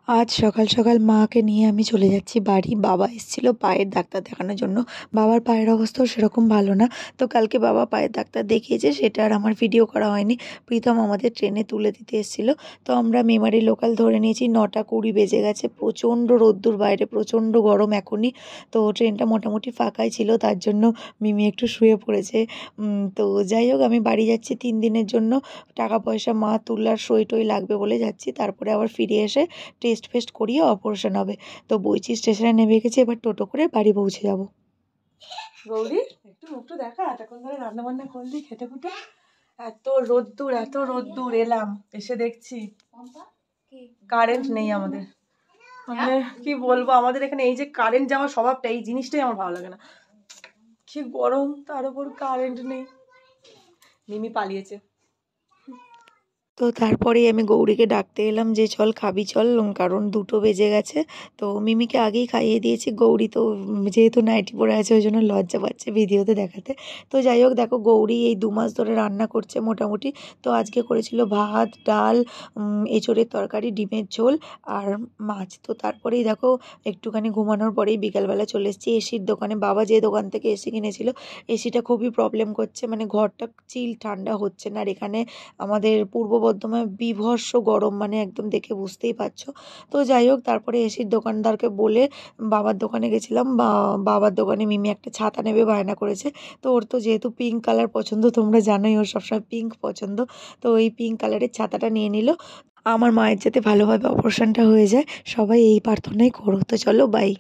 আজ সকাল সকাল মাকে নিয়ে আমি চলে যাচ্ছি বাড়ি। বাবা এসেছিল পায়ের ডাক্তার দেখানোর জন্য। বাবার পায়ের অবস্থাও সেরকম ভালো না। তো কালকে বাবা পায়ের ডাক্তার দেখিয়েছে, সেটা আর আমার ভিডিও করা হয়নি। প্রীতম আমাদের ট্রেনে তুলে দিতে এসেছিল। তো আমরা মেমারি লোকাল ধরে নিয়েছি। 9:20 বেজে গেছে। প্রচণ্ড রোদ্দুর বাইরে, প্রচণ্ড গরম এখনই। তো ট্রেনটা মোটামুটি ফাঁকাই ছিল, তার জন্য মিমি একটু শুয়ে পড়েছে। তো যাই হোক, আমি বাড়ি যাচ্ছি 3 দিনের জন্য। টাকা পয়সা মা তুলার সই টই লাগবে বলে যাচ্ছি। তারপরে আবার ফিরে এসে টেস্ট ফেস্ট করিয়ে অপারেশন হবে। তো বইচি স্টেশনে নেমে গেছি, এবার টোটো করে বাড়ি পৌঁছে যাব। গৌরী, একটু মুখটু দেখা, এতক্ষণ ধরে রান্না বান্না করলি খেতে খুঁটে। এত রোদ্দুর এলাম, এসে দেখছি কারেন্ট নেই আমাদের। মানে কি বলবো, আমাদের এখানে এই যে কারেন্ট যাওয়ার স্বভাবটা, এই জিনিসটাই আমার ভালো লাগে না। কি গরম, তার উপর কারেন্ট নেই। মিমি পালিয়েছে। তো তারপরেই আমি গৌরীকে ডাকতে এলাম যে চল খাবি চল, কারণ 2টো বেজে গেছে। তো মিমিকে আগেই খাইয়ে দিয়েছি। গৌরী তো যেহেতু নাইটি পরে আছে, ওই জন্য লজ্জা পাচ্ছে ভিডিওতে দেখাতে। তো যাই হোক, দেখো গৌরী এই 2 মাস ধরে রান্না করছে মোটামুটি। তো আজকে করেছিল ভাত, ডাল, এঁচোড়ের তরকারি, ডিমের ঝোল আর মাছ। তো তারপরেই দেখো একটুখানি ঘুমানোর পরেই বিকালবেলা চলে এসেছি এসির দোকানে। বাবা যে দোকান থেকে এসি কিনেছিল, এসিটা খুবই প্রবলেম করছে, মানে ঘরটা চিল ঠান্ডা হচ্ছে না। আর এখানে আমাদের পূর্ব বর্ধমানে বীভৎস গরম, মানে একদম দেখে বুঝতেই পারছো। তো যাই হোক, তারপরে এসির দোকানদারকে বলে বাবার দোকানে গেছিলাম। বাবার দোকানে মিমি একটা ছাতা নেবে বায়না করেছে। তো ওর তো যেহেতু পিঙ্ক কালার পছন্দ, তোমরা জানোই ওর সবসময় পিঙ্ক পছন্দ। তো ওই পিঙ্ক কালারের ছাতাটা নিয়ে নিল। আমার মায়ের যাতে ভালোভাবে অপারেশনটা হয়ে যায়, সবাই এই প্রার্থনাই করো। তো চলো, বাই।